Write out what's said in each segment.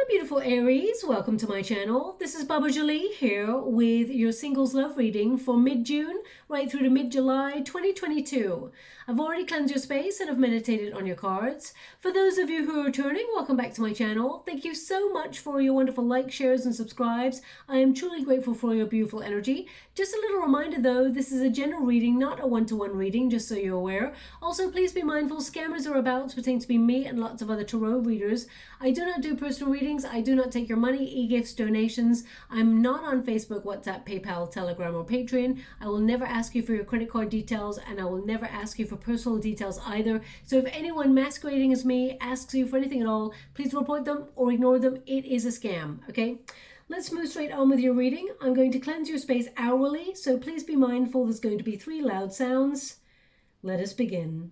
my beautiful Aries, welcome to my channel. This is Baba Jolie here with your singles love reading for mid-June right through to mid-July 2022. I've already cleansed your space and I've meditated on your cards. For those of you who are returning, welcome back to my channel. Thank you so much for your wonderful likes, shares and subscribes. I am truly grateful for your beautiful energy. Just a little reminder though, this is a general reading, not a one-to-one reading, just so you're aware. Also, please be mindful, scammers are about to pretend to be me and lots of other tarot readers. I do not do personal readings. I do not take your money, e-gifts, donations. I'm not on Facebook, WhatsApp, PayPal, Telegram, or Patreon. I will never ask you for your credit card details, and I will never ask you for personal details either. So if anyone masquerading as me asks you for anything at all, please report them or ignore them. It is a scam, okay? Let's move straight on with your reading. I'm going to cleanse your space hourly, so please be mindful. There's going to be 3 loud sounds. Let us begin.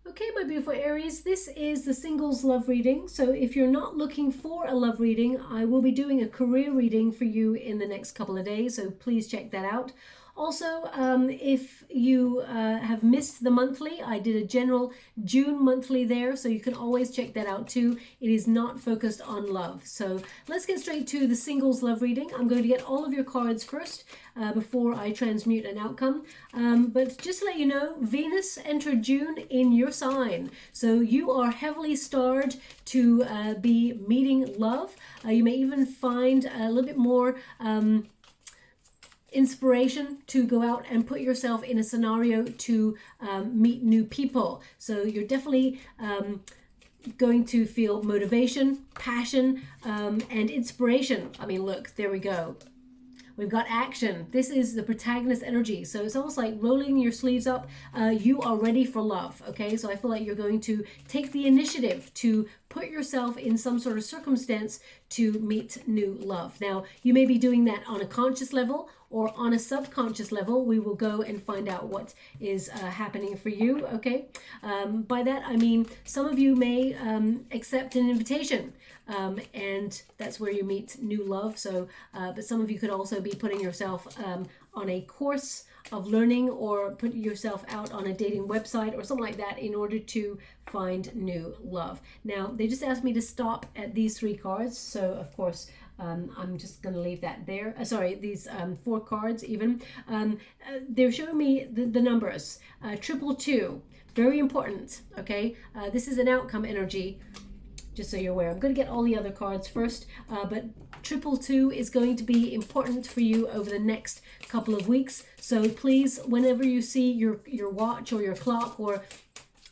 Okay, my beautiful Aries, this is the singles love reading. So if you're not looking for a love reading, I will be doing a career reading for you in the next couple of days. So please check that out. Also, if you have missed the monthly, I did a general June monthly there, so you can always check that out too. It is not focused on love. So let's get straight to the singles love reading. I'm going to get all of your cards first before I transmute an outcome. But just to let you know, Venus entered June in your sign. So you are heavily starred to be meeting love. You may even find a little bit more inspiration to go out and put yourself in a scenario to meet new people. So you're definitely going to feel motivation, passion, and inspiration. I mean, look, there we go. We've got action. This is the protagonist energy. So it's almost like rolling your sleeves up. You are ready for love, okay? So I feel like you're going to take the initiative to put yourself in some sort of circumstance to meet new love. Now, you may be doing that on a conscious level or on a subconscious level. We will go and find out what is happening for you, okay? By that, I mean, some of you may accept an invitation and that's where you meet new love. So, but some of you could also be putting yourself on a course of learning or put yourself out on a dating website or something like that in order to find new love. Now, they just asked me to stop at these 3 cards. So, of course, I'm just going to leave that there. Sorry, these 4 cards even. They're showing me the numbers. 222, very important, okay? This is an outcome energy, just so you're aware. I'm going to get all the other cards first, but 222 is going to be important for you over the next couple of weeks. So please, whenever you see your watch or your clock, or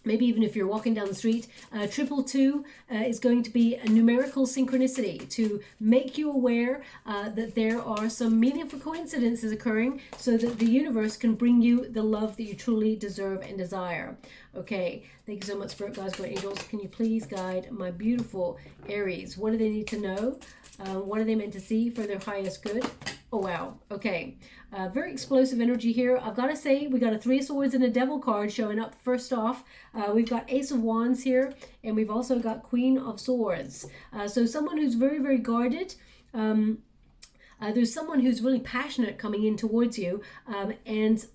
maybe even if you're walking down the street, 222 is going to be a numerical synchronicity to make you aware that there are some meaningful coincidences occurring so that the universe can bring you the love that you truly deserve and desire. Okay, thank you so much, Spirit Guides, Great Angels. Can you please guide my beautiful Aries? What do they need to know? What are they meant to see for their highest good? Oh, wow. Okay. Very explosive energy here. I've got to say, we got a 3 of Swords and a Devil card showing up first off. We've got Ace of Wands here, and we've also got Queen of Swords. So someone who's very, very guarded. There's someone who's really passionate coming in towards you, and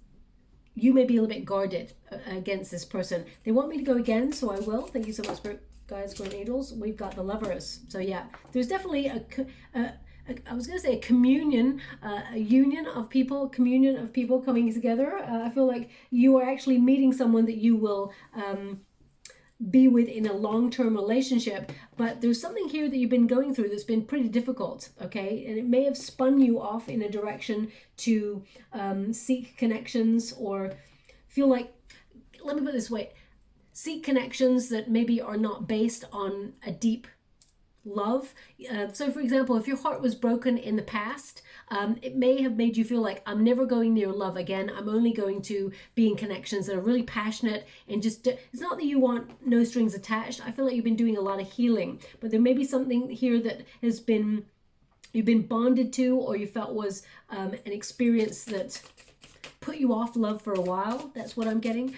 you may be a little bit guarded against this person. They want me to go again, so I will. Thank you so much, Spirit Guides, Great Angels. We've got the Lovers. So yeah, there's definitely I was going to say a communion, a union of people coming together. I feel like you are actually meeting someone that you will be with in a long-term relationship, but there's something here that you've been going through that's been pretty difficult, okay? And it may have spun you off in a direction to seek connections, or feel like, let me put it this way, seek connections that maybe are not based on a deep love. So for example, if your heart was broken in the past, it may have made you feel like, I'm never going near love again. I'm only going to be in connections that are really passionate and just, it's not that you want no strings attached. I feel like you've been doing a lot of healing, but there may be something here that has been, you've been bonded to, or you felt was an experience that put you off love for a while. That's what I'm getting.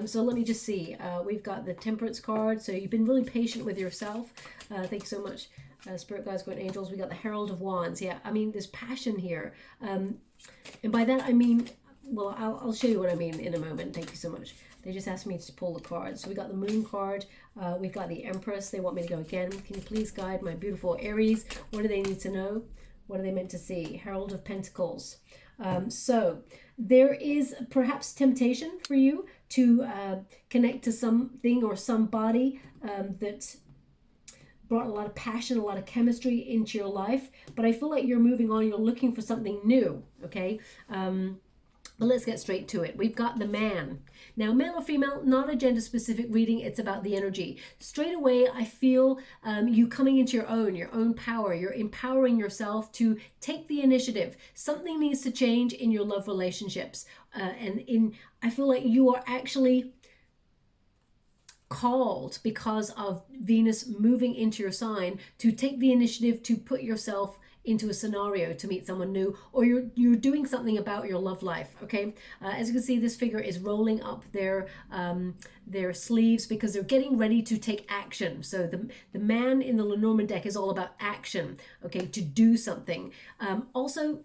So let me just see. We've got the Temperance card. So you've been really patient with yourself. Thank you so much, Spirit Guides, Guardian Angels. We got the Herald of Wands. Yeah, I mean, there's passion here. And by that, I mean, well, I'll show you what I mean in a moment. Thank you so much. They just asked me to pull the cards. So we got the Moon card. We've got the Empress. They want me to go again. Can you please guide my beautiful Aries? What do they need to know? What are they meant to see? Herald of Pentacles. So there is perhaps temptation for you to connect to something or somebody that brought a lot of passion, a lot of chemistry into your life. But I feel like you're moving on. You're looking for something new, okay? But let's get straight to it. We've got the Man. Now, male or female, not a gender-specific reading. It's about the energy. Straight away, I feel you coming into your own power. You're empowering yourself to take the initiative. Something needs to change in your love relationships. I feel like you are actually called, because of Venus moving into your sign, to take the initiative to put yourself into a scenario to meet someone new, or you're doing something about your love life, okay? As you can see, this figure is rolling up their sleeves because they're getting ready to take action. So the Man in the Lenormand deck is all about action, okay, to do something. Also,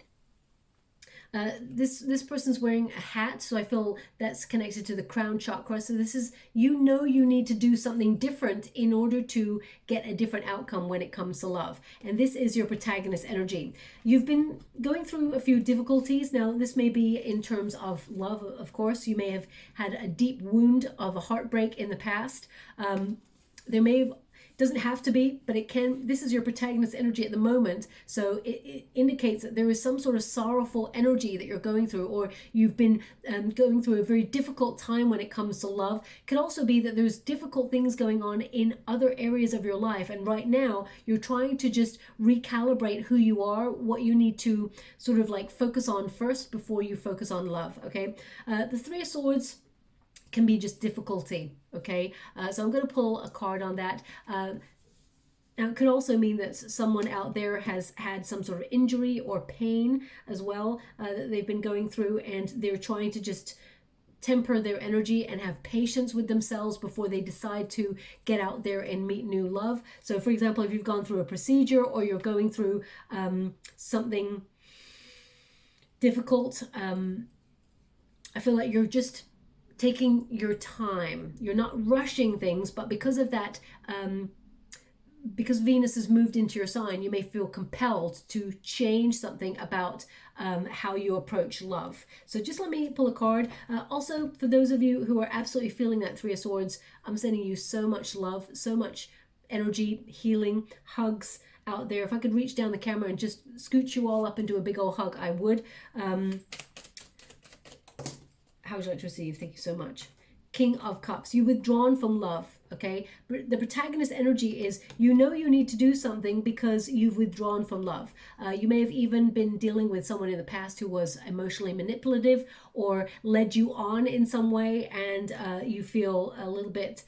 this person's wearing a hat, so I feel that's connected to the crown chakra. So this is, you know, you need to do something different in order to get a different outcome when it comes to love. And this is your protagonist energy. You've been going through a few difficulties. Now, this may be in terms of love, of course. You may have had a deep wound of a heartbreak in the past. There may have, doesn't have to be, but it can. This is your protagonist energy at the moment, so it indicates that there is some sort of sorrowful energy that you're going through, or you've been going through a very difficult time when it comes to love. It could also be that there's difficult things going on in other areas of your life, and right now you're trying to just recalibrate who you are, what you need to sort of like focus on first before you focus on love, okay? The Three of Swords can be just difficulty, okay? So I'm going to pull a card on that. Now, it could also mean that someone out there has had some sort of injury or pain as well that they've been going through, and they're trying to just temper their energy and have patience with themselves before they decide to get out there and meet new love. So, for example, if you've gone through a procedure, or you're going through something difficult, I feel like you're just taking your time. You're not rushing things, but because of that, because Venus has moved into your sign, you may feel compelled to change something about how you approach love. So just let me pull a card. Also, for those of you who are absolutely feeling that Three of Swords, I'm sending you so much love, so much energy, healing, hugs out there. If I could reach down the camera and just scoot you all up into a big old hug, I would. How would you like to receive? Thank you so much. King of Cups. You withdrawn from love, okay? The protagonist energy is, you know you need to do something because you've withdrawn from love. You may have even been dealing with someone in the past who was emotionally manipulative or led you on in some way, and you feel a little bit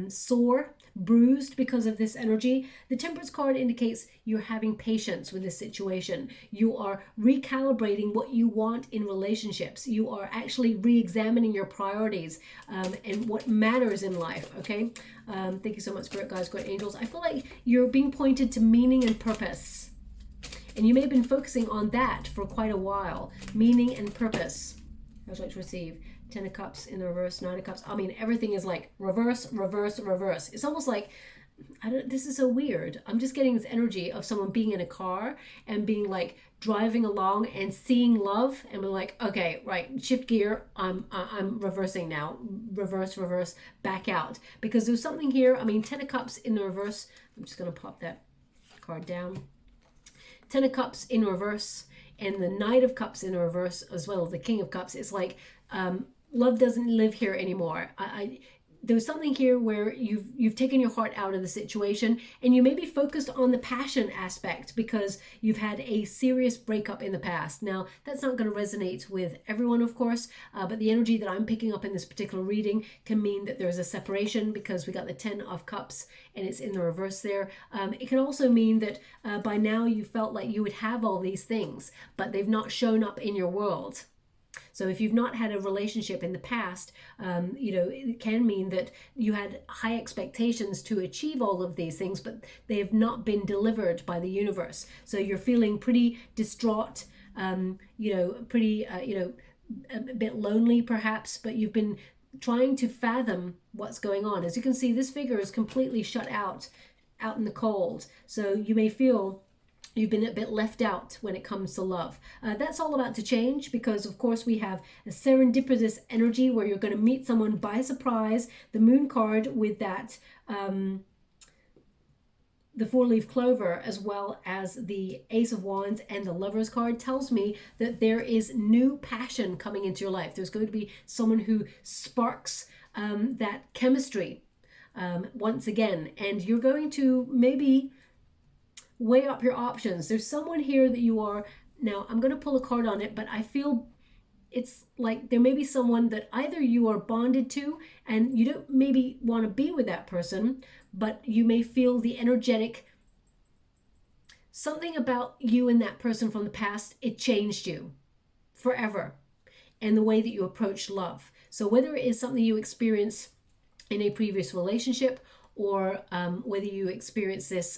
sore, bruised because of this energy. The Temperance card indicates you're having patience with this situation. You are recalibrating what you want in relationships. You are actually re-examining your priorities and what matters in life, okay? Thank you so much, Spirit Guides, Guardian Angels. I feel like you're being pointed to meaning and purpose. And you may have been focusing on that for quite a while. Meaning and purpose. I would like to receive. Ten of Cups in the reverse, Nine of Cups. I mean, everything is like reverse, reverse, reverse. It's almost like, this is so weird. I'm just getting this energy of someone being in a car and being like driving along and seeing love, and we're like, okay, right, shift gear. I'm reversing now. Reverse, reverse, back out. Because there's something here. I mean, Ten of Cups in the reverse. I'm just going to pop that card down. Ten of Cups in reverse, and the Knight of Cups in reverse, as well as the King of Cups. It's like, love doesn't live here anymore. There's something here where you've taken your heart out of the situation, and you may be focused on the passion aspect because you've had a serious breakup in the past. Now, that's not going to resonate with everyone, of course, but the energy that I'm picking up in this particular reading can mean that there's a separation because we got the Ten of Cups and it's in the reverse there. It can also mean that by now you felt like you would have all these things, but they've not shown up in your world. So if you've not had a relationship in the past, you know, it can mean that you had high expectations to achieve all of these things, but they have not been delivered by the universe. So you're feeling pretty distraught, you know, pretty, you know, a bit lonely perhaps, but you've been trying to fathom what's going on. As you can see, this figure is completely shut out in the cold. So you may feel you've been a bit left out when it comes to love. That's all about to change, because of course we have a serendipitous energy where you're going to meet someone by surprise. The Moon card with that the 4-leaf clover, as well as the Ace of Wands and the Lovers card, tells me that there is new passion coming into your life. There's going to be someone who sparks that chemistry once again, and you're going to maybe weigh up your options. There's someone here that you are, now I'm going to pull a card on it, but I feel it's like there may be someone that either you are bonded to and you don't maybe want to be with that person, but you may feel the energetic, something about you and that person from the past, it changed you forever, and the way that you approach love. So whether it is something you experience in a previous relationship, or whether you experience this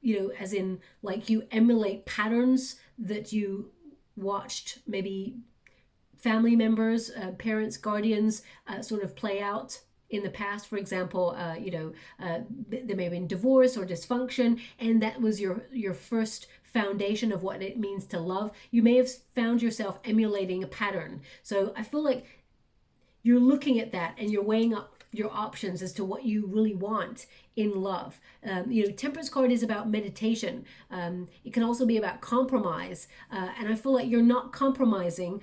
you know, as in like you emulate patterns that you watched maybe family members, parents, guardians sort of play out in the past. For example, you know, there may have been divorce or dysfunction, and that was your first foundation of what it means to love. You may have found yourself emulating a pattern. So I feel like you're looking at that and you're weighing up your options as to what you really want in love. You know, Temperance card is about meditation. It can also be about compromise. And I feel like you're not compromising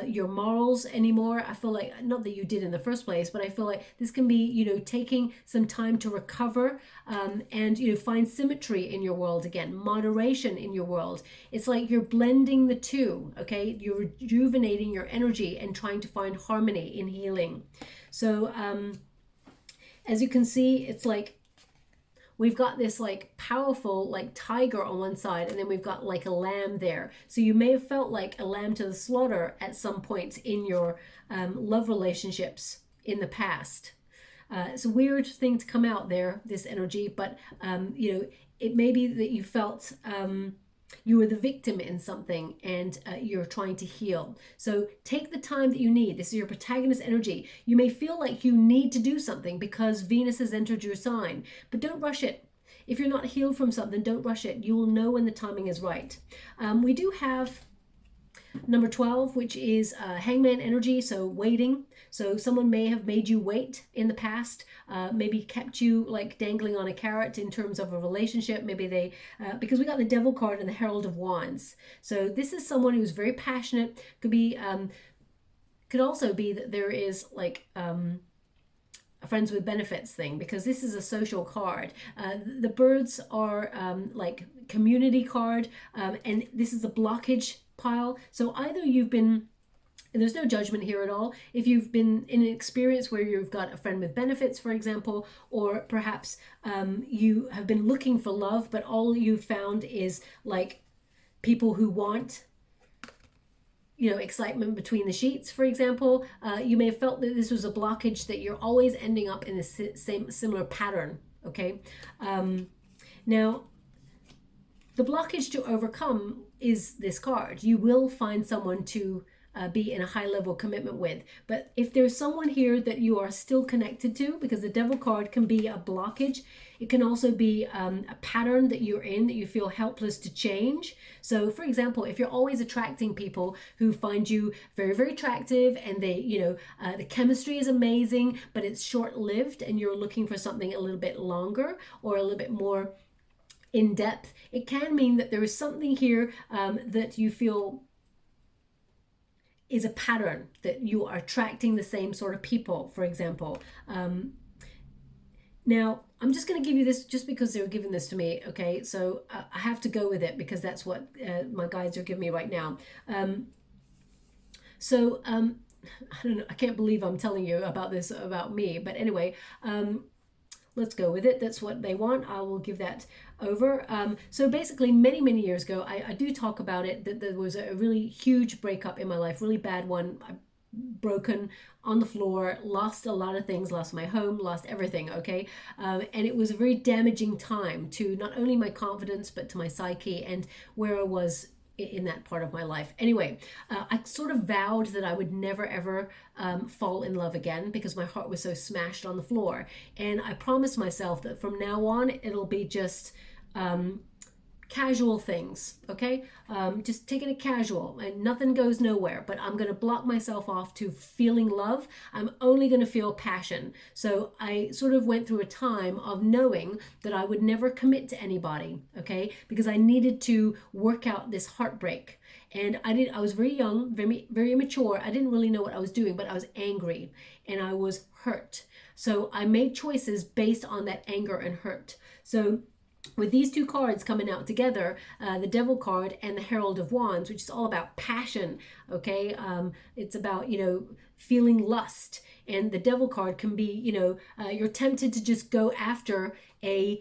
your morals anymore. I feel like, not that you did in the first place, but I feel like this can be, you know, taking some time to recover and, you know, find symmetry in your world again, moderation in your world. It's like you're blending the two, okay? You're rejuvenating your energy and trying to find harmony in healing. So, as you can see, it's like we've got this like powerful like tiger on one side, and then we've got like a lamb there. So you may have felt like a lamb to the slaughter at some point in your love relationships in the past. It's a weird thing to come out there, this energy, but you know, it may be that you felt you were the victim in something, and you're trying to heal. So take the time that you need. This is your protagonist energy. You may feel like you need to do something because Venus has entered your sign, but don't rush it. If you're not healed from something, don't rush it. You will know when the timing is right. We do have number 12, which is hangman energy, so waiting. So someone may have made you wait in the past, maybe kept you like dangling on a carrot in terms of a relationship. Maybe they, because we got the Devil card and the Herald of Wands. So this is someone who's very passionate. Could be, could also be that there is like a friends with benefits thing, because this is a social card. The birds are like community card, and this is a blockage pile. So either you've been, and there's no judgment here at all, if you've been in an experience where you've got a friend with benefits, for example, or perhaps you have been looking for love, but all you found is like people who want, you know, excitement between the sheets, for example. You may have felt that this was a blockage, that you're always ending up in the same similar pattern, okay? Now, the blockage to overcome is this card. You will find someone to be in a high level commitment with. But if there's someone here that you are still connected to, because the Devil card can be a blockage, it can also be a pattern that you're in that you feel helpless to change. So for example, if you're always attracting people who find you very, very attractive, and they, you know, the chemistry is amazing, but it's short-lived, and you're looking for something a little bit longer or a little bit more in depth, it can mean that there is something here that you feel is a pattern, that you are attracting the same sort of people, for example. Now, I'm just going to give you this just because they're giving this to me, okay? So I have to go with it because that's what my guides are giving me right now. I don't know, I can't believe I'm telling you about this about me, but anyway, let's go with it. That's what they want. I will give that over. So basically many years ago, I do talk about it, that there was a really huge breakup in my life, really bad one. Broken on the floor, lost a lot of things, lost my home, lost everything, okay? And it was a very damaging time to not only my confidence, but to my psyche and where I was in that part of my life. Anyway, I sort of vowed that I would never ever fall in love again because my heart was so smashed on the floor. And I promised myself that from now on, it'll be just casual things, okay? Just taking it casual and nothing goes nowhere, but I'm going to block myself off to feeling love. I'm only going to feel passion. So I sort of went through a time of knowing that I would never commit to anybody, okay? Because I needed to work out this heartbreak. And I was very young, very immature. I didn't really know what I was doing, but I was angry and I was hurt. So I made choices based on that anger and hurt. So with these two cards coming out together, the Devil card and the Herald of Wands, which is all about passion, okay? It's about, you know, feeling lust. And the Devil card can be, you know, you're tempted to just go after a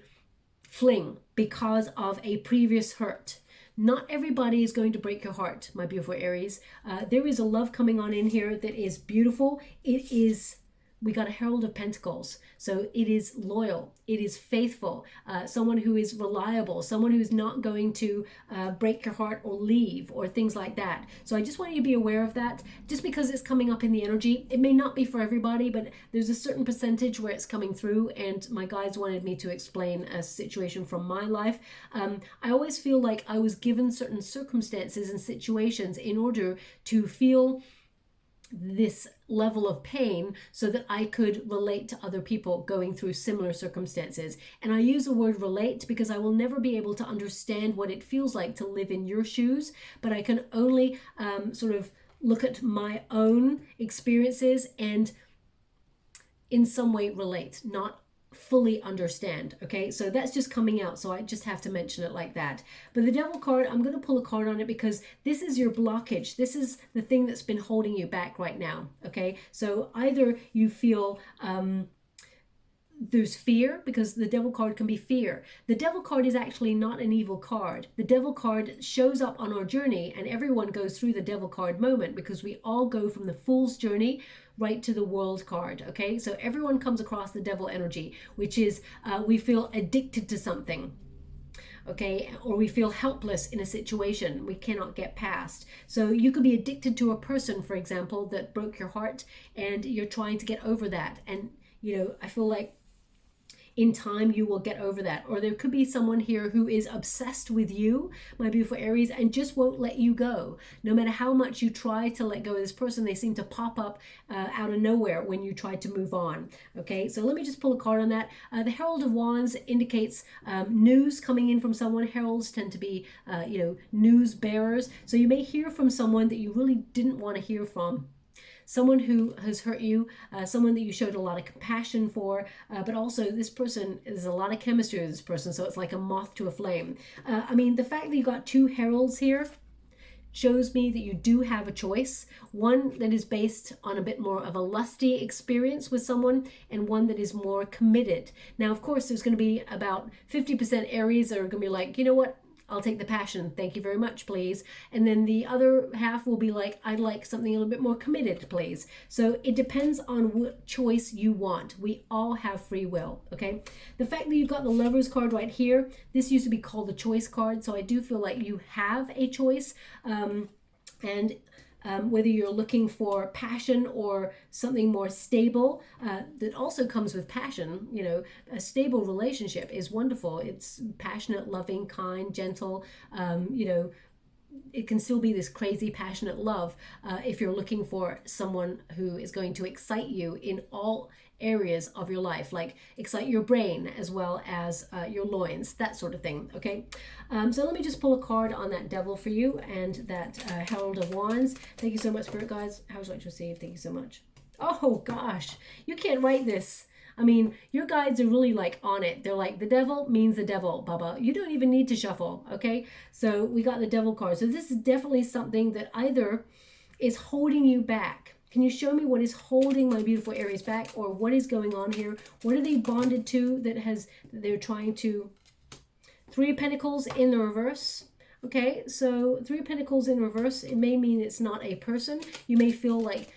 fling because of a previous hurt. Not everybody is going to break your heart, my beautiful Aries. There is a love coming on in here that is beautiful. It is... We got a Herald of Pentacles. So it is loyal. It is faithful. Someone who is reliable. Someone who is not going to break your heart or leave or things like that. So I just want you to be aware of that. Just because it's coming up in the energy, it may not be for everybody, but there's a certain percentage where it's coming through. And my guides wanted me to explain a situation from my life. I always feel like I was given certain circumstances and situations in order to feel this level of pain so that I could relate to other people going through similar circumstances. And I use the word relate because I will never be able to understand what it feels like to live in your shoes, but I can only sort of look at my own experiences and in some way relate, not fully understand. Okay, so that's just coming out, so I just have to mention it like that. But the Devil card, I'm going to pull a card on it because this is your blockage. This is the thing that's been holding you back right now. Okay, so either you feel there's fear, because the Devil card can be fear. The Devil card is actually not an evil card. The Devil card shows up on our journey, and everyone goes through the Devil card moment because we all go from the Fool's journey right to the World card. Okay, so everyone comes across the Devil energy, which is we feel addicted to something, okay, or we feel helpless in a situation we cannot get past. So you could be addicted to a person, for example, that broke your heart, and you're trying to get over that. And you know, I feel like in time you will get over that. Or there could be someone here who is obsessed with you, my beautiful Aries, and just won't let you go. No matter how much you try to let go of this person, they seem to pop up out of nowhere when you try to move on. Okay, so let me just pull a card on that. The Herald of Wands indicates news coming in from someone. Heralds tend to be you know, news bearers. So you may hear from someone that you really didn't want to hear from. Someone who has hurt you, someone that you showed a lot of compassion for, but also this person, there's a lot of chemistry with this person, so it's like a moth to a flame. I mean, the fact that you got two heralds here shows me that you do have a choice. One that is based on a bit more of a lusty experience with someone, and one that is more committed. Now, of course, there's going to be about 50% Aries that are going to be like, you know what? I'll take the passion. Thank you very much, please. And then the other half will be like, I'd like something a little bit more committed, please. So it depends on what choice you want. We all have free will, okay? The fact that you've got the Lovers card right here, this used to be called the Choice card. So I do feel like you have a choice. Whether you're looking for passion or something more stable, that also comes with passion. You know, a stable relationship is wonderful. It's passionate, loving, kind, gentle. You know, it can still be this crazy passionate love if you're looking for someone who is going to excite you in all areas of your life, like excite your brain as well as your loins, that sort of thing. Okay, so let me just pull a card on that Devil for you and that Herald of Wands. Thank you so much, Spirit Guides. How would you like to receive? Thank you so much. Oh gosh, you can't write this. I mean, your guides are really like on it. They're like, the devil means the devil, Baba. You don't even need to shuffle, okay? So we got the Devil card. So this is definitely something that either is holding you back, Can you show me what is holding my beautiful Aries back, or what is going on here? What are they bonded to that they're trying to... Three of Pentacles in the reverse. Okay, so Three of Pentacles in reverse, it may mean it's not a person. You may feel like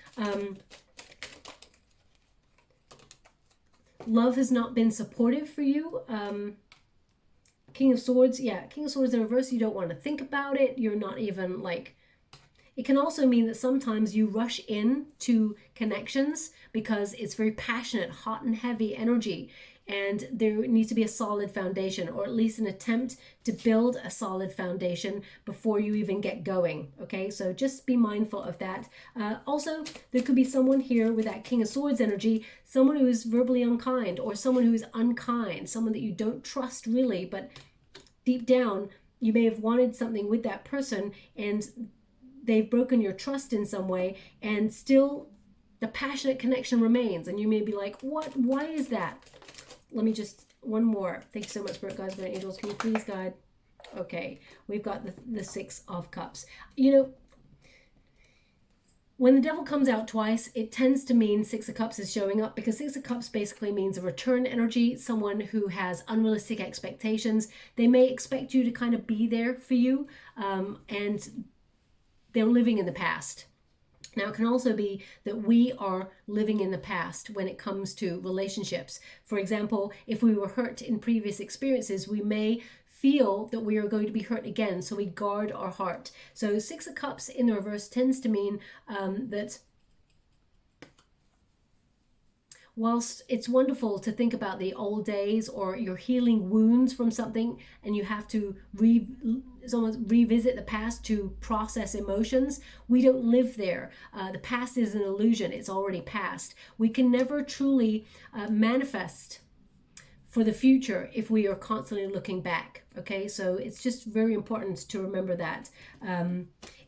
love has not been supportive for you. King of Swords, yeah, King of Swords in reverse, you don't want to think about it. You're not even like... It can also mean that sometimes you rush in to connections because it's very passionate, hot and heavy energy. And there needs to be a solid foundation, or at least an attempt to build a solid foundation before you even get going. Okay, so just be mindful of that. Also, there could be someone here with that King of Swords energy, someone who is verbally unkind, or someone who is unkind, someone that you don't trust really, but deep down, you may have wanted something with that person and they've broken your trust in some way, and still the passionate connection remains. And you may be like, what? Why is that? Let me just, one more. Thank you so much, Spirit Guides, Spirit Angels. Can you please guide? Okay, we've got the Six of Cups. You know, when the Devil comes out twice, it tends to mean Six of Cups is showing up, because Six of Cups basically means a return energy, someone who has unrealistic expectations. They may expect you to kind of be there for you, and they're living in the past. Now, it can also be that we are living in the past when it comes to relationships. For example, if we were hurt in previous experiences, we may feel that we are going to be hurt again, so we guard our heart. So Six of Cups in the reverse tends to mean that whilst it's wonderful to think about the old days, or you're healing wounds from something and you have to revisit the past to process emotions, we don't live there. The past is an illusion. It's already past. We can never truly manifest for the future if we are constantly looking back. Okay, so it's just very important to remember that.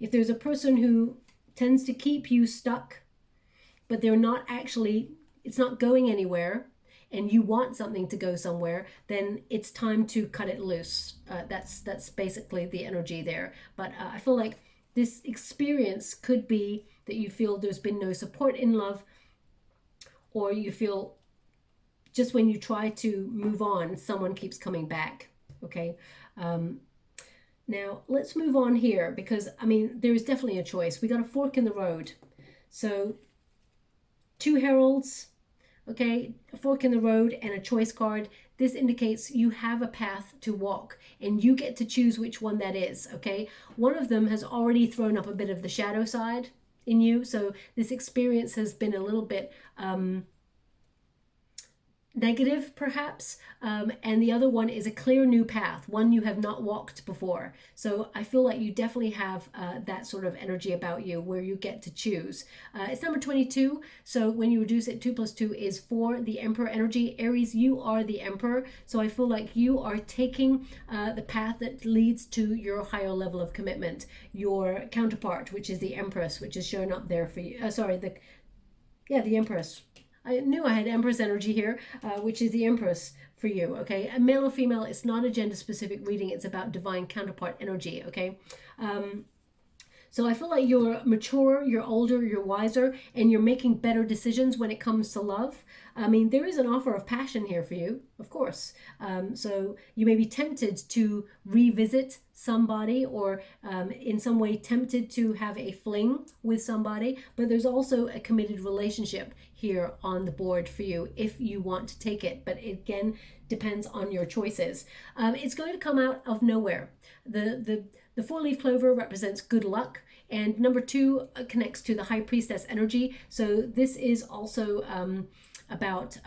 If there's a person who tends to keep you stuck, but they're not actually... it's not going anywhere, and you want something to go somewhere, then it's time to cut it loose. That's basically the energy there. But I feel like this experience could be that you feel there's been no support in love, or you feel just when you try to move on, someone keeps coming back. Okay. Now let's move on here, because I mean, there is definitely a choice. We got a fork in the road. So two heralds, okay, a fork in the road and a choice card. This indicates you have a path to walk, and you get to choose which one that is. Okay, one of them has already thrown up a bit of the shadow side in you, so this experience has been a little bit negative perhaps, and the other one is a clear new path, one you have not walked before. So I feel like you definitely have that sort of energy about you where you get to choose. It's number 22, so when you reduce it, 2 plus 2 is 4, the Emperor energy. Aries, you are the Emperor, so I feel like you are taking the path that leads to your higher level of commitment. Your counterpart, which is the Empress, which is shown up there for you, the Empress. I knew I had Empress energy here, which is the Empress for you, okay? A male or female, it's not a gender-specific reading. It's about divine counterpart energy, okay? So I feel like you're mature, you're older, you're wiser, and you're making better decisions when it comes to love. I mean, there is an offer of passion here for you, of course. So you may be tempted to revisit somebody, or in some way tempted to have a fling with somebody, but there's also a committed relationship here on the board for you if you want to take it. But it, again, depends on your choices. It's going to come out of nowhere. The four-leaf clover represents good luck, and number 2 connects to the High Priestess energy. So this is also about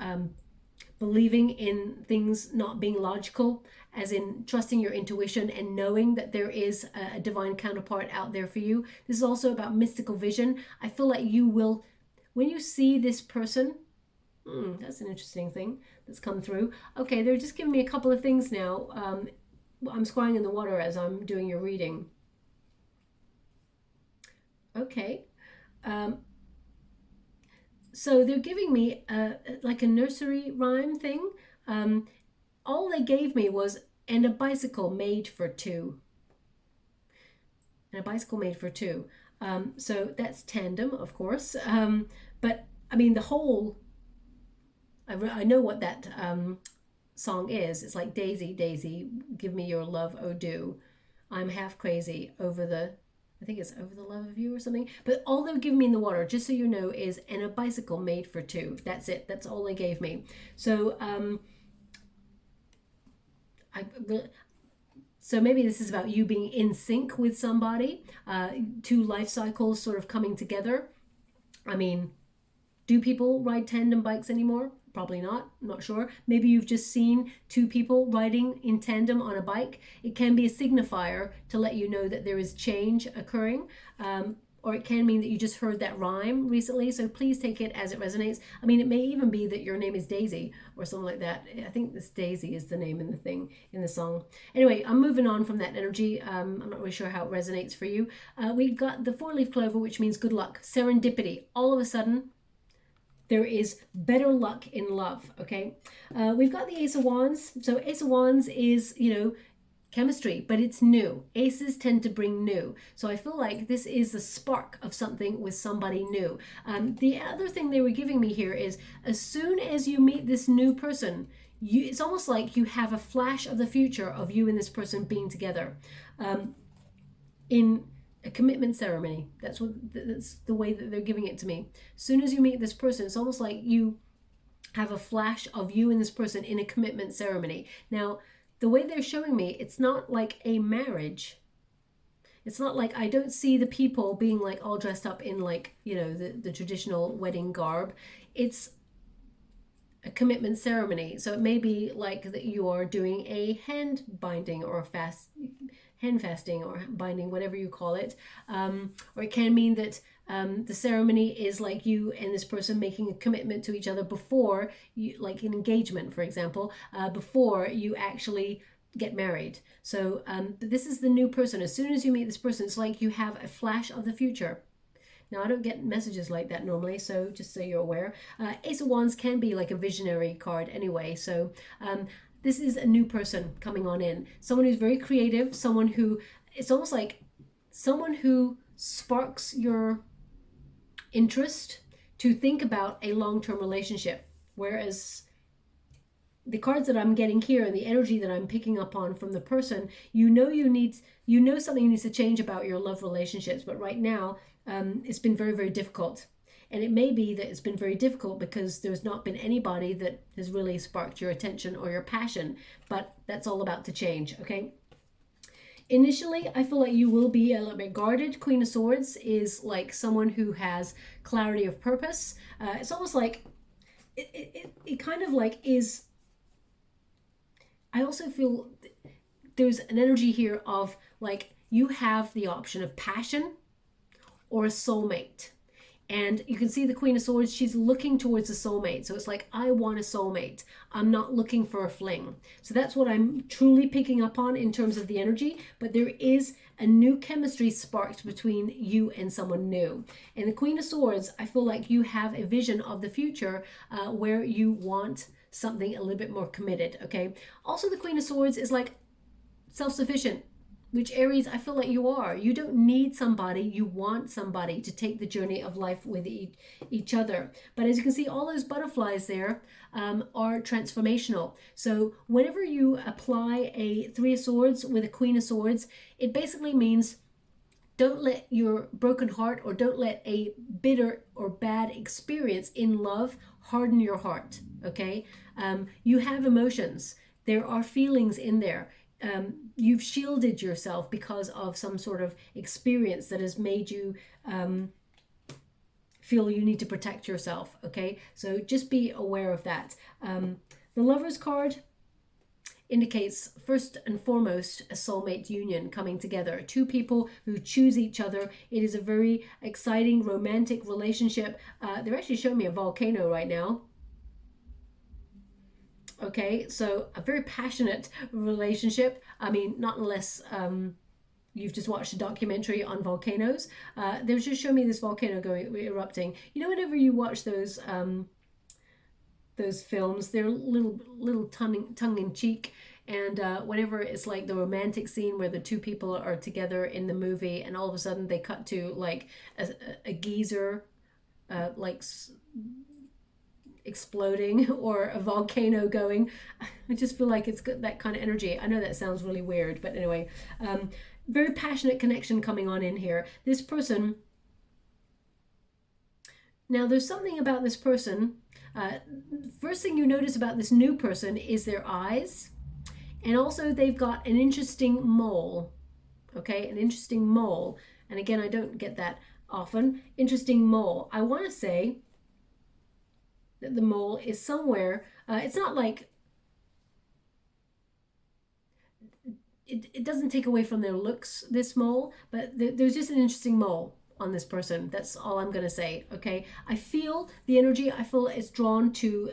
believing in things not being logical, as in trusting your intuition and knowing that there is a divine counterpart out there for you. This is also about mystical vision. I feel like you will, when you see this person, that's an interesting thing that's come through. Okay, they're just giving me a couple of things now. I'm scrying in the water as I'm doing your reading. Okay. So they're giving me like a nursery rhyme thing. All they gave me was, and a bicycle made for two. And a bicycle made for two. So that's tandem, of course. But I mean, the whole, I know what that song is. It's like, Daisy, Daisy, give me your love, oh do. I'm half crazy over the, I think it's over the love of you or something. But all they've given me in the water, just so you know, is and a bicycle made for two. That's it. That's all they gave me. So so maybe this is about you being in sync with somebody, two life cycles sort of coming together. I mean, do people ride tandem bikes anymore? Probably not. I'm not sure. Maybe you've just seen two people riding in tandem on a bike. It can be a signifier to let you know that there is change occurring. Or it can mean that you just heard that rhyme recently. So please take it as it resonates. I mean, it may even be that your name is Daisy or something like that. I think this Daisy is the name in the thing, in the song. Anyway, I'm moving on from that energy. I'm not really sure how it resonates for you. We've got the 4-leaf clover, which means good luck, serendipity. All of a sudden, there is better luck in love, okay? We've got the Ace of Wands. So Ace of Wands is, you know, chemistry, but it's new. Aces tend to bring new. So I feel like this is the spark of something with somebody new. The other thing they were giving me here is, as soon as you meet this new person, it's almost like you have a flash of the future of you and this person being together. In a commitment ceremony. That's the way that they're giving it to me. As soon as you meet this person, it's almost like you have a flash of you and this person in a commitment ceremony. Now, the way they're showing me, it's not like a marriage. It's not like, I don't see the people being like all dressed up in like, you know, the traditional wedding garb. It's a commitment ceremony. So it may be like that you are doing a hand binding or a hand fasting or binding, whatever you call it. Or it can mean that the ceremony is like you and this person making a commitment to each other before you, like an engagement, for example, before you actually get married. So this is the new person. As soon as you meet this person, it's like you have a flash of the future. Now, I don't get messages like that normally, so just so you're aware. Ace of Wands can be like a visionary card anyway. So this is a new person coming on in. Someone who's very creative, someone who, it's almost like someone who sparks your interest to think about a long-term relationship. Whereas the cards that I'm getting here and the energy that I'm picking up on from the person, you know something needs to change about your love relationships, but right now it's been very, very difficult. And it may be that it's been very difficult because there's not been anybody that has really sparked your attention or your passion, but that's all about to change, okay? Initially, I feel like you will be a little bit guarded. Queen of Swords is like someone who has clarity of purpose. It's almost like, it kind of like is, I also feel there's an energy here of like you have the option of passion or a soulmate. And you can see the Queen of Swords, she's looking towards a soulmate. So it's like, I want a soulmate. I'm not looking for a fling. So that's what I'm truly picking up on in terms of the energy. But there is a new chemistry sparked between you and someone new. And the Queen of Swords, I feel like you have a vision of the future where you want something a little bit more committed, okay? Also, the Queen of Swords is like self-sufficient, which Aries, I feel like you are. You don't need somebody, you want somebody to take the journey of life with each other. But as you can see, all those butterflies there are transformational. So whenever you apply a 3 of Swords with a Queen of Swords, it basically means don't let your broken heart or don't let a bitter or bad experience in love harden your heart, okay? You have emotions. There are feelings in there. You've shielded yourself because of some sort of experience that has made you feel you need to protect yourself, okay? So just be aware of that. The Lover's card indicates first and foremost a soulmate union coming together. Two people who choose each other. It is a very exciting romantic relationship. They're actually showing me a volcano right now. Okay, so a very passionate relationship. I mean, not unless you've just watched a documentary on volcanoes. They just show me this volcano erupting. You know, whenever you watch those films, they're little tongue in cheek, And whenever it's like the romantic scene where the two people are together in the movie, and all of a sudden they cut to like a geyser, like exploding, or a volcano going. I just feel like it's got that kind of energy. I know that sounds really weird, but anyway, very passionate connection coming on in here. This person, now there's something about this person. First thing you notice about this new person is their eyes, and also they've got an interesting mole. Okay, an interesting mole. And again, I don't get that often. Interesting mole. I want to say that the mole is somewhere, it's not like, it doesn't take away from their looks, this mole, but there's just an interesting mole on this person. That's all I'm going to say. Okay, I feel the energy, I feel it's drawn to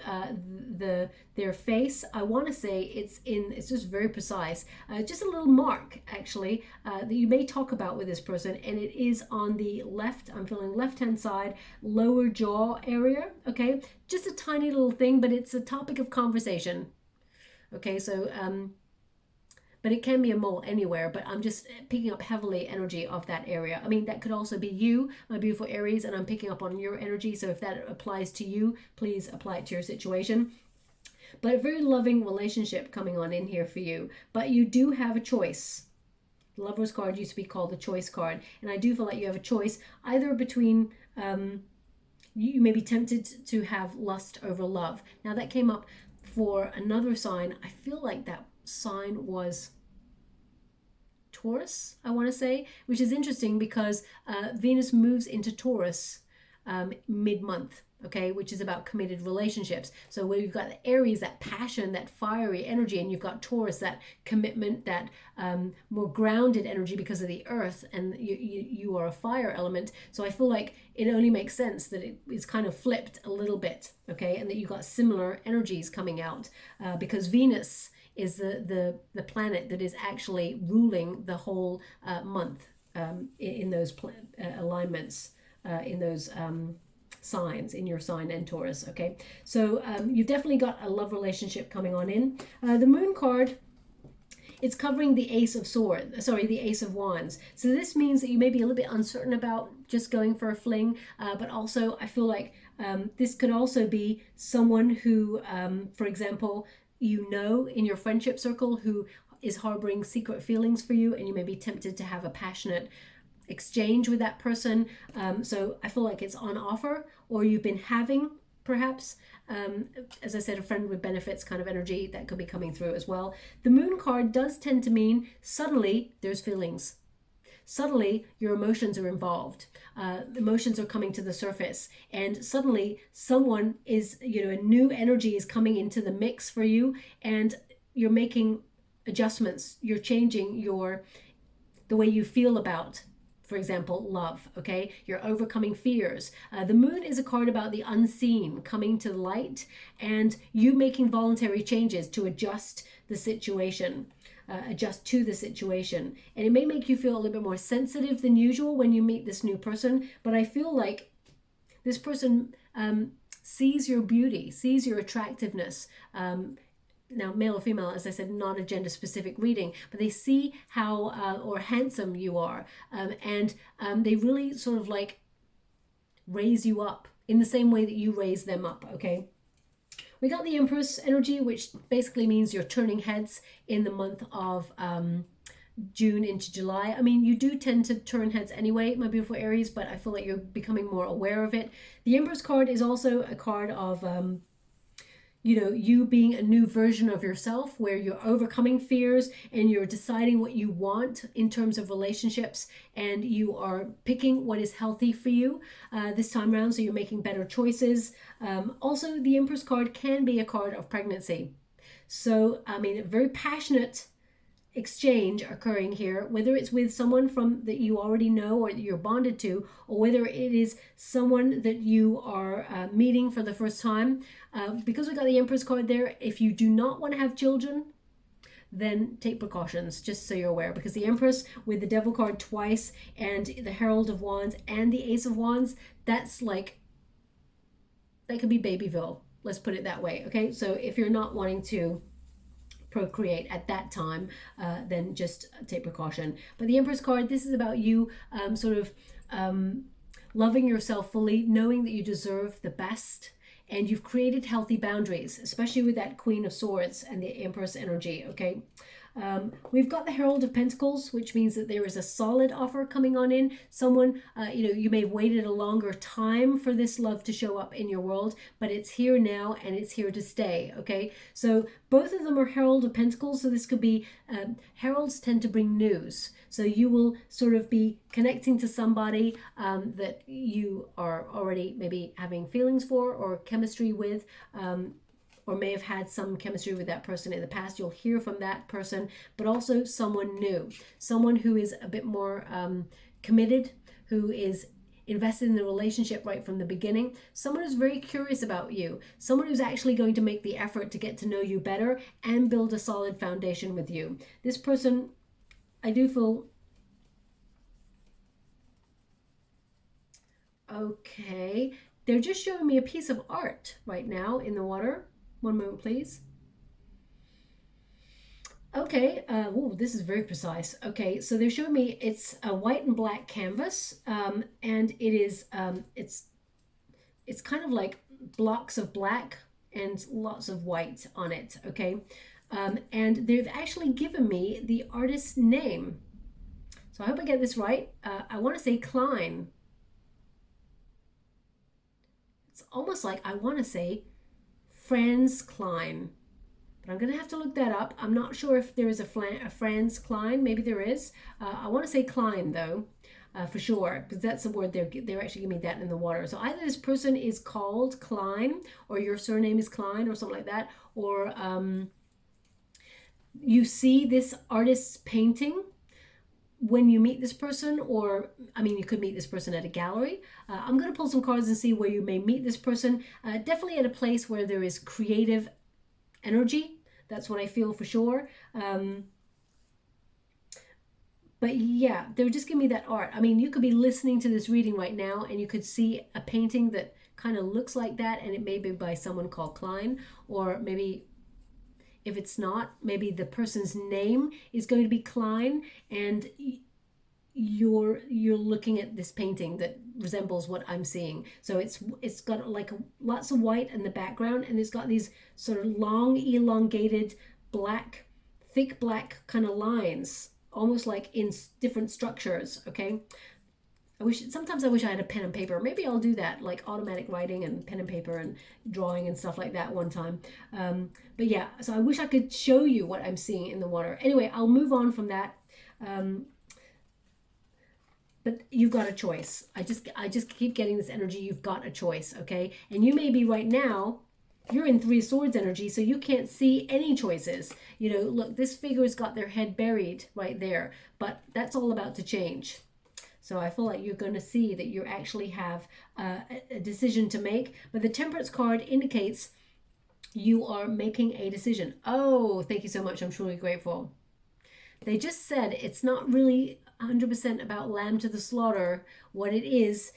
their face. I want to say it's just very precise, just a little mark actually, that you may talk about with this person, and it is on the left. I'm feeling left hand side, lower jaw area. Okay, just a tiny little thing, but it's a topic of conversation. Okay, so but it can be a mole anywhere, but I'm just picking up heavily energy of that area. I mean, that could also be you, my beautiful Aries, and I'm picking up on your energy. So if that applies to you, please apply it to your situation. But a very loving relationship coming on in here for you. But you do have a choice. The Lover's card used to be called the choice card. And I do feel like you have a choice either between, you may be tempted to have lust over love. Now that came up for another sign. I feel like that sign was Taurus, I want to say, which is interesting because Venus moves into Taurus mid-month, okay, which is about committed relationships. So where you've got the Aries, that passion, that fiery energy, and you've got Taurus, that commitment, that more grounded energy because of the earth, and you are a fire element. So I feel like it only makes sense that it is kind of flipped a little bit, okay, and that you've got similar energies coming out because Venus is the planet that is actually ruling the whole month in those alignments, in those signs, in your sign and Taurus. Okay, so you've definitely got a love relationship coming on in. The Moon card, it's covering the Ace of Swords, sorry, the Ace of Wands. So this means that you may be a little bit uncertain about just going for a fling, but also I feel like this could also be someone who, for example, you know, in your friendship circle, who is harboring secret feelings for you, and you may be tempted to have a passionate exchange with that person. So I feel like it's on offer, or you've been having perhaps, as I said, a friend with benefits kind of energy that could be coming through as well. The Moon card does tend to mean suddenly there's feelings. Suddenly your emotions are involved. Emotions are coming to the surface, and suddenly someone is, you know, a new energy is coming into the mix for you, and you're making adjustments. You're changing the way you feel about, for example, love. Okay, you're overcoming fears. The Moon is a card about the unseen coming to light, and you making voluntary changes to adjust the situation. Adjust to the situation, and it may make you feel a little bit more sensitive than usual when you meet this new person, but I feel like this person sees your beauty, sees your attractiveness. Now, male or female, as I said, not a gender specific reading, but they see how or handsome you are, and they really sort of like raise you up in the same way that you raise them up. Okay, we got the Empress energy, which basically means you're turning heads in the month of June into July. I mean, you do tend to turn heads anyway, my beautiful Aries, but I feel like you're becoming more aware of it. The Empress card is also a card of you know, you being a new version of yourself, where you're overcoming fears and you're deciding what you want in terms of relationships, and you are picking what is healthy for you this time around, so you're making better choices. Also, the Empress card can be a card of pregnancy. So, I mean, a very passionate exchange occurring here, whether it's with someone from that you already know or that you're bonded to, or whether it is someone that you are meeting for the first time. Because we got the Empress card there, if you do not want to have children, then take precautions, just so you're aware, because the Empress with the Devil card twice and the Herald of Wands and the Ace of Wands, that's like, that could be Babyville, let's put it that way. Okay, so if you're not wanting to procreate at that time, then just take precaution. But the Empress card, this is about you sort of loving yourself fully, knowing that you deserve the best, and you've created healthy boundaries, especially with that Queen of Swords and the Empress energy, okay? We've got the Herald of Pentacles, which means that there is a solid offer coming on in. Someone, you know, you may have waited a longer time for this love to show up in your world, but it's here now and it's here to stay, okay? So both of them are Herald of Pentacles, so this could be, heralds tend to bring news. So you will sort of be connecting to somebody that you are already maybe having feelings for or chemistry with, or may have had some chemistry with that person in the past. You'll hear from that person, but also someone new, someone who is a bit more committed, who is invested in the relationship right from the beginning, someone who's very curious about you, someone who's actually going to make the effort to get to know you better and build a solid foundation with you. This person, I do feel, okay, they're just showing me a piece of art right now in the water. One moment, please. Okay, oh, this is very precise. Okay, so they're showing me it's a white and black canvas, and it is, it's kind of like blocks of black and lots of white on it, okay? And they've actually given me the artist's name. So I hope I get this right. I want to say Klein. It's almost like I want to say Franz Klein, but I'm going to have to look that up. I'm not sure if there is a Franz Klein. Maybe there is. I want to say Klein, though, for sure, because that's the word they're actually giving me that in the water. So either this person is called Klein, or your surname is Klein, or something like that, or you see this artist's painting when you meet this person, or I mean, you could meet this person at a gallery. I'm going to pull some cards and see where you may meet this person. Definitely at a place where there is creative energy. That's what I feel for sure. But yeah, they were just giving me that art. I mean, you could be listening to this reading right now and you could see a painting that kind of looks like that, and it may be by someone called Klein, or maybe if it's not, maybe the person's name is going to be Klein, and you're looking at this painting that resembles what I'm seeing. So it's got like lots of white in the background, and it's got these sort of long, elongated, black, thick black kind of lines, almost like in different structures. Okay. Sometimes I wish I had a pen and paper. Maybe I'll do that, like automatic writing and pen and paper and drawing and stuff like that one time. But yeah, so I wish I could show you what I'm seeing in the water. Anyway, I'll move on from that. But you've got a choice. I just keep getting this energy. You've got a choice, okay? And you may be right now, you're in Three of Swords energy, so you can't see any choices. You know, look, this figure's got their head buried right there, but that's all about to change. So I feel like you're going to see that you actually have a decision to make. But the Temperance card indicates you are making a decision. Oh, thank you so much. I'm truly grateful. They just said it's not really 100% about lamb to the slaughter. What it is,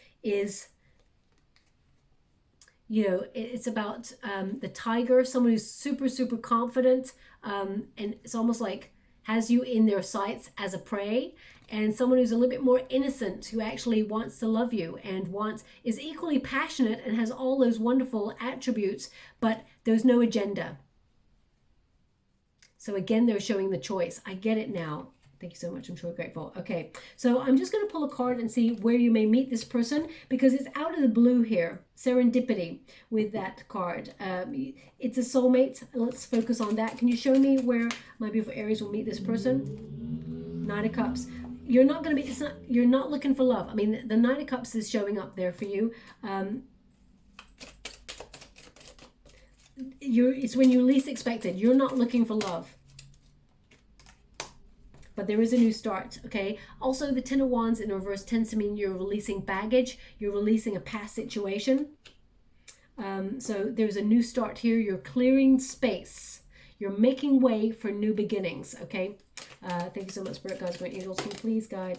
you know, it's about the tiger, someone who's super, super confident. And it's almost like has you in their sights as a prey. And someone who's a little bit more innocent, who actually wants to love you and is equally passionate and has all those wonderful attributes, but there's no agenda. So again, they're showing the choice. I get it now. Thank you so much. I'm truly grateful. Okay, so I'm just going to pull a card and see where you may meet this person, because it's out of the blue here. Serendipity with that card. It's a soulmate. Let's focus on that. Can you show me where my beautiful Aries will meet this person? Nine of Cups. You're not going to be, you're not looking for love. I mean, the Nine of Cups is showing up there for you. It's when you least expect it. You're not looking for love. But there is a new start, okay? Also, the Ten of Wands in reverse tends to mean you're releasing baggage. You're releasing a past situation. So there's a new start here. You're clearing space. You're making way for new beginnings, okay? Thank you so much, Spirit Guides, Great Angels. Can you please guide?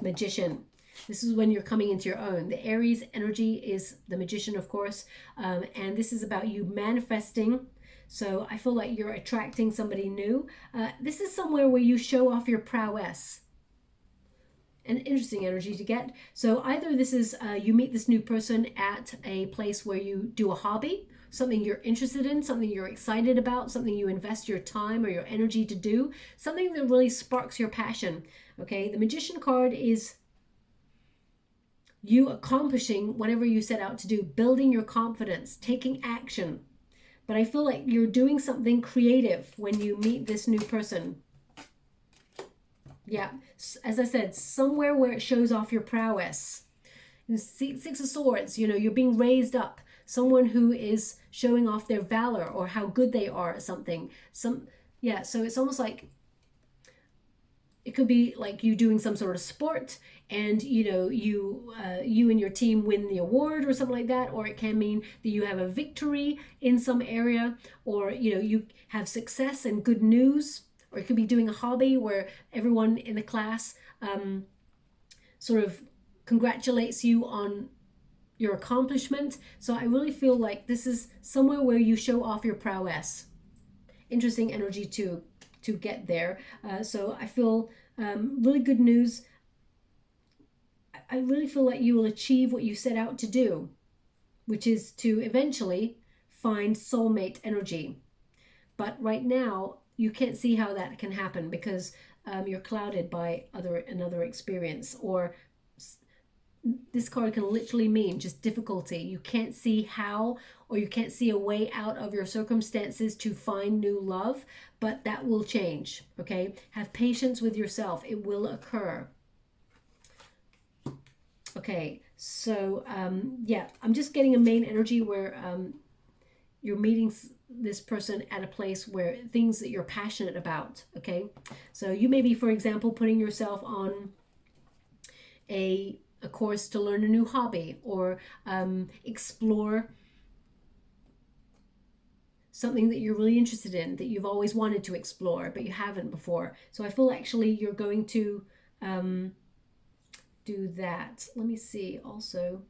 Magician. This is when you're coming into your own. The Aries energy is the Magician, of course. And this is about you manifesting So I feel like you're attracting somebody new. This is somewhere where you show off your prowess. An interesting energy to get. So either this is you meet this new person at a place where you do a hobby, something you're interested in, something you're excited about, something you invest your time or your energy to do, something that really sparks your passion. Okay, the Magician card is you accomplishing whatever you set out to do, building your confidence, taking action. But I feel like you're doing something creative when you meet this new person. Yeah, as I said, somewhere where it shows off your prowess. Six of Swords, you know, you're being raised up. Someone who is showing off their valor or how good they are at something. Yeah, so it's almost like it could be like you doing some sort of sport and, you know, you and your team win the award or something like that. Or it can mean that you have a victory in some area, or, you know, you have success and good news. Or it could be doing a hobby where everyone in the class sort of congratulates you on your accomplishment. So I really feel like this is somewhere where you show off your prowess. Interesting energy to get there. So I feel really good news. I really feel like you will achieve what you set out to do, which is to eventually find soulmate energy. But right now, you can't see how that can happen because you're clouded by another experience, or this card can literally mean just difficulty. You can't see how, or you can't see a way out of your circumstances to find new love, but that will change, okay? Have patience with yourself. It will occur. Okay, so yeah, I'm just getting a main energy where you're meeting this person at a place where things that you're passionate about, okay? So you may be, for example, putting yourself on a course to learn a new hobby, or explore something that you're really interested in, that you've always wanted to explore, but you haven't before. So I feel actually you're going to do that. Let me see also.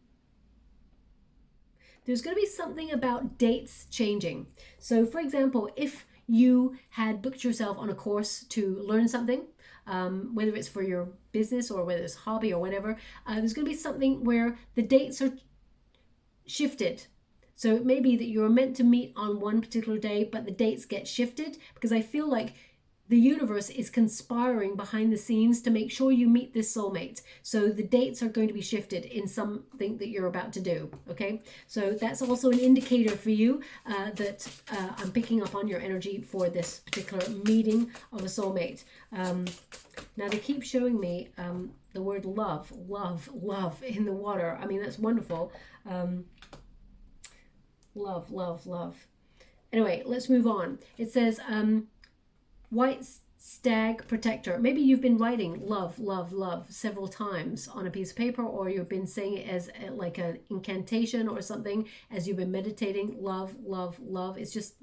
There's going to be something about dates changing. So for example, if you had booked yourself on a course to learn something, whether it's for your business or whether it's hobby or whatever, there's going to be something where the dates are shifted. So it may be that you're meant to meet on one particular day, but the dates get shifted, because I feel like the universe is conspiring behind the scenes to make sure you meet this soulmate. So the dates are going to be shifted in something that you're about to do, okay? So that's also an indicator for you that I'm picking up on your energy for this particular meeting of a soulmate. Now they keep showing me the word love, love, love in the water. I mean, that's wonderful. Love, love, love. Anyway, let's move on. It says, White Stag Protector. Maybe you've been writing love, love, love several times on a piece of paper, or you've been saying it as like an incantation or something as you've been meditating. Love, love, love. It's just,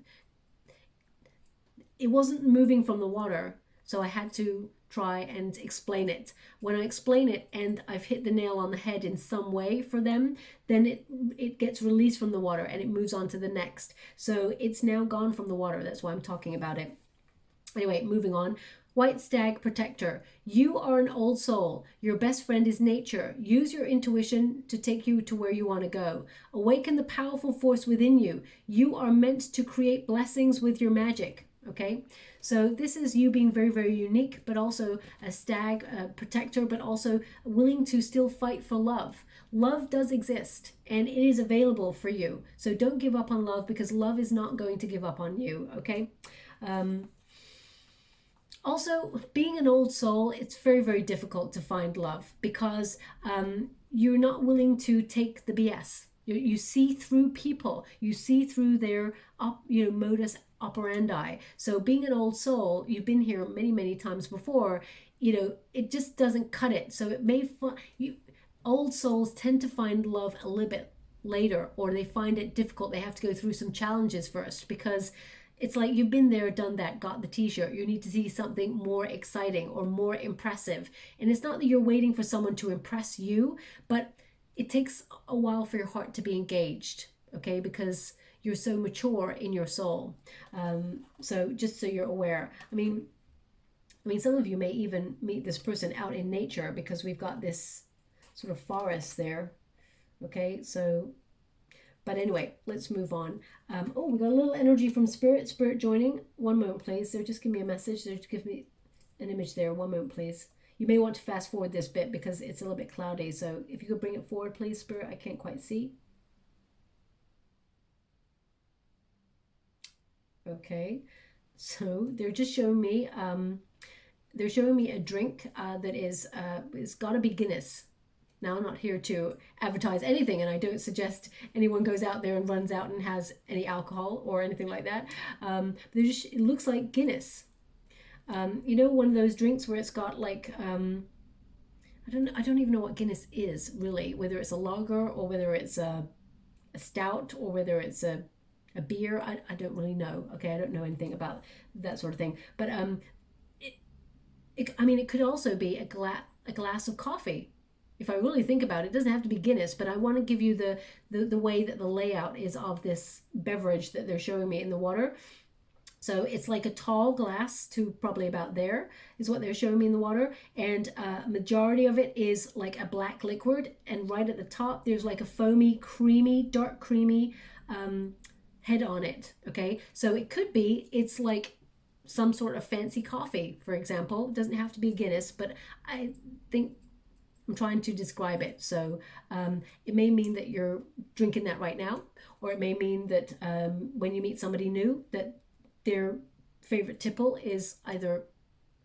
it wasn't moving from the water, so I had to try and explain it. When I explain it and I've hit the nail on the head in some way for them, then it gets released from the water and it moves on to the next. So it's now gone from the water. That's why I'm talking about it. Anyway, moving on. White Stag Protector. You are an old soul. Your best friend is nature. Use your intuition to take you to where you want to go. Awaken the powerful force within you. You are meant to create blessings with your magic. Okay, so this is you being very, very unique, but also a stag protector, but also willing to still fight for love. Love does exist and it is available for you. So don't give up on love, because love is not going to give up on you. Okay. Also, being an old soul, it's very, very difficult to find love, because you're not willing to take the BS. You see through people. You see through their modus operandi. So being an old soul, you've been here many, many times before, it just doesn't cut it. So it may old souls tend to find love a little bit later, or they find it difficult. They have to go through some challenges first, because it's like you've been there, done that, got the t-shirt. You need to see something more exciting or more impressive. And it's not that you're waiting for someone to impress you, but it takes a while for your heart to be engaged, okay? Because you're so mature in your soul. So just so you're aware. I mean, some of you may even meet this person out in nature, because we've got this sort of forest there. Okay, so, but anyway, let's move on. Oh, we got a little energy from Spirit. Spirit joining. One moment, please. So just give me a message. So just give me an image there. One moment, please. You may want to fast forward this bit because it's a little bit cloudy. So if you could bring it forward, please, Spirit. I can't quite see. Okay, so they're just showing me, they're showing me a drink that is, it's got to be Guinness. Now, I'm not here to advertise anything, and I don't suggest anyone goes out there and runs out and has any alcohol or anything like that. It looks like Guinness. You know, one of those drinks where it's got like, I don't even know what Guinness is really, whether it's a lager or whether it's a stout or whether it's a beer. I don't really know. Okay, I don't know anything about that sort of thing. But I mean, it could also be a glass of coffee. If I really think about it, it doesn't have to be Guinness, but I want to give you the way that the layout is of this beverage that they're showing me in the water. So it's like a tall glass to probably about there is what they're showing me in the water. And majority of it is like a black liquid. And right at the top, there's like a foamy, creamy, dark creamy head on it. Okay, so it could be, it's like some sort of fancy coffee, for example. It doesn't have to be Guinness, but I think I'm trying to describe it. So it may mean that you're drinking that right now, or it may mean that when you meet somebody new, that their favorite tipple is either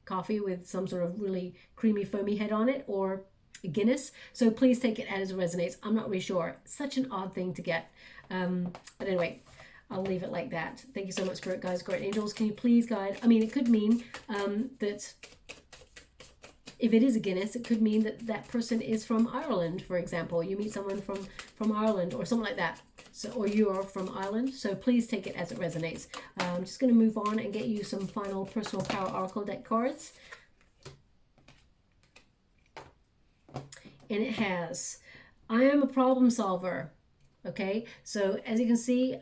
coffee with some sort of really creamy, foamy head on it, or a Guinness. So please take it as it resonates. I'm not really sure. Such an odd thing to get. But anyway, I'll leave it like that. Thank you so much, Spirit Guides, Guardian Angels. Can you please guide? I mean, it could mean that if it is a Guinness, it could mean that that person is from Ireland, for example. You meet someone from Ireland or something like that. So, or you're from Ireland. So please take it as it resonates. I'm just going to move on and get you some final personal power oracle deck cards. And it has, I am a problem solver. Okay, so as you can see,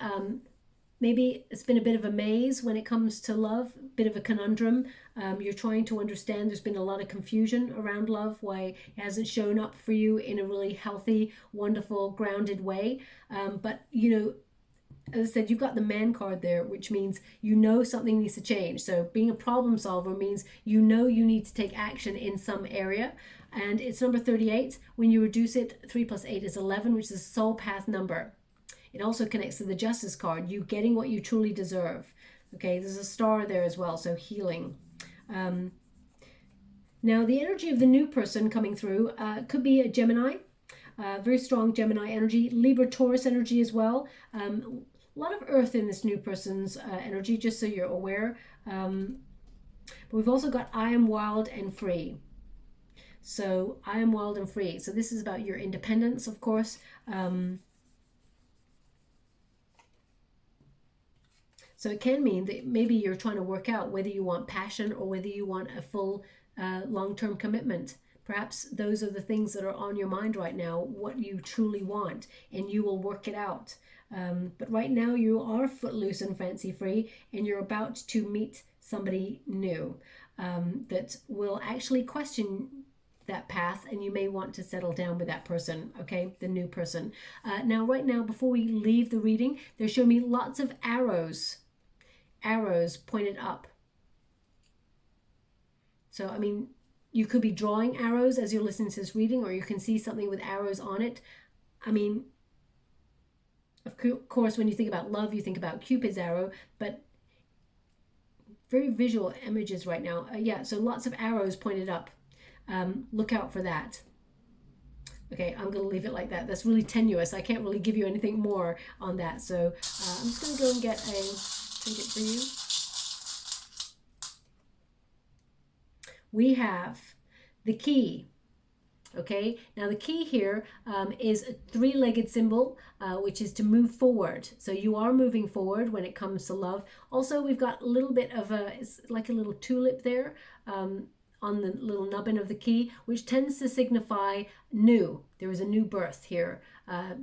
maybe it's been a bit of a maze when it comes to love, a bit of a conundrum. You're trying to understand, there's been a lot of confusion around love, why it hasn't shown up for you in a really healthy, wonderful, grounded way. But, you know, as I said, you've got the Man card there, which means you know something needs to change. So being a problem solver means you know you need to take action in some area. And it's number 38. When you reduce it, 3 plus 8 is 11, which is a soul path number. It also connects to the Justice card, you getting what you truly deserve. Okay, there's a star there as well, so healing. Now, the energy of the new person coming through could be a Gemini, very strong Gemini energy, Libra, Taurus energy as well. A lot of earth in this new person's energy, just so you're aware. But we've also got I am wild and free. So I am wild and free. So this is about your independence, of course. So it can mean that maybe you're trying to work out whether you want passion or whether you want a full long-term commitment. Perhaps those are the things that are on your mind right now, what you truly want, and you will work it out. But right now you are footloose and fancy-free, and you're about to meet somebody new that will actually question that path, and you may want to settle down with that person, okay, the new person. Now, right now, before we leave the reading, they're showing me lots of arrows pointed up. So, I mean, you could be drawing arrows as you're listening to this reading, or you can see something with arrows on it. I mean, of course, when you think about love, you think about Cupid's arrow, but very visual images right now. Yeah, so lots of arrows pointed up. Look out for that. Okay, I'm going to leave it like that. That's really tenuous. I can't really give you anything more on that. So I'm just going to go and get a trinket for you. We have the key. Okay, now the key here is a three-legged symbol, which is to move forward. So you are moving forward when it comes to love. Also, we've got a little bit of it's like a little tulip there. on the little nubbin of the key, which tends to signify new. There is a new birth here,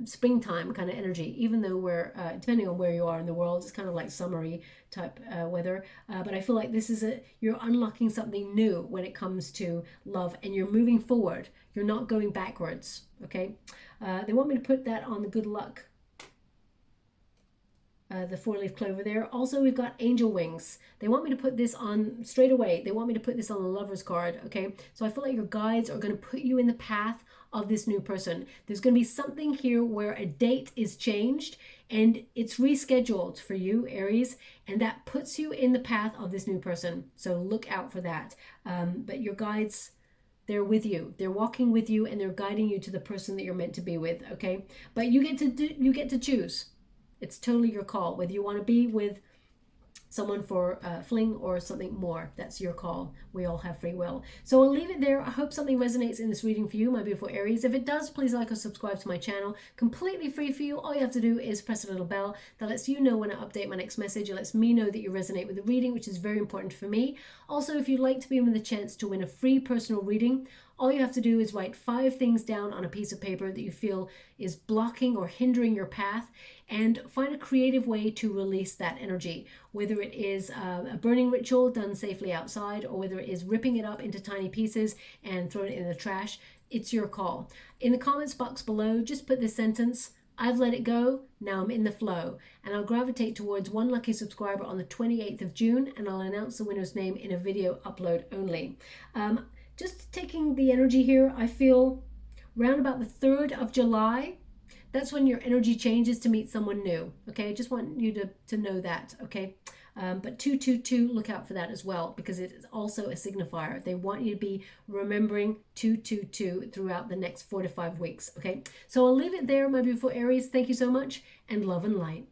springtime kind of energy, even though we're, depending on where you are in the world, it's kind of like summery type weather. But I feel like this is you're unlocking something new when it comes to love, and you're moving forward. You're not going backwards, okay? They want me to put that on the good luck. The 4-leaf clover there. Also, we've got angel wings. They want me to put this on straight away. They want me to put this on the lover's card, okay? So I feel like your guides are going to put you in the path of this new person. There's going to be something here where a date is changed and it's rescheduled for you, Aries, and that puts you in the path of this new person. So look out for that. But your guides, they're with you. They're walking with you and they're guiding you to the person that you're meant to be with, okay? But you get to choose. It's totally your call, whether you want to be with someone for fling or something more. That's your call. We all have free will. So I'll leave it there. I hope something resonates in this reading for you, my beautiful Aries. If it does, please like or subscribe to my channel. Completely free for you. All you have to do is press a little bell that lets you know when I update my next message. It lets me know that you resonate with the reading, which is very important for me. Also, if you'd like to be in with a chance to win a free personal reading, all you have to do is write 5 things down on a piece of paper that you feel is blocking or hindering your path, and find a creative way to release that energy, whether it is a burning ritual done safely outside, or whether it is ripping it up into tiny pieces and throwing it in the trash. It's your call. In the comments box below, just put this sentence: I've let it go, now I'm in the flow. And I'll gravitate towards one lucky subscriber on the 28th of June, and I'll announce the winner's name in a video upload only. Just taking the energy here, I feel around about the 3rd of July, that's when your energy changes to meet someone new, okay? I just want you to know that, okay? But 222, look out for that as well, because it is also a signifier. They want you to be remembering 222 throughout the next 4 to 5 weeks, okay? So I'll leave it there, my beautiful Aries. Thank you so much, and love and light.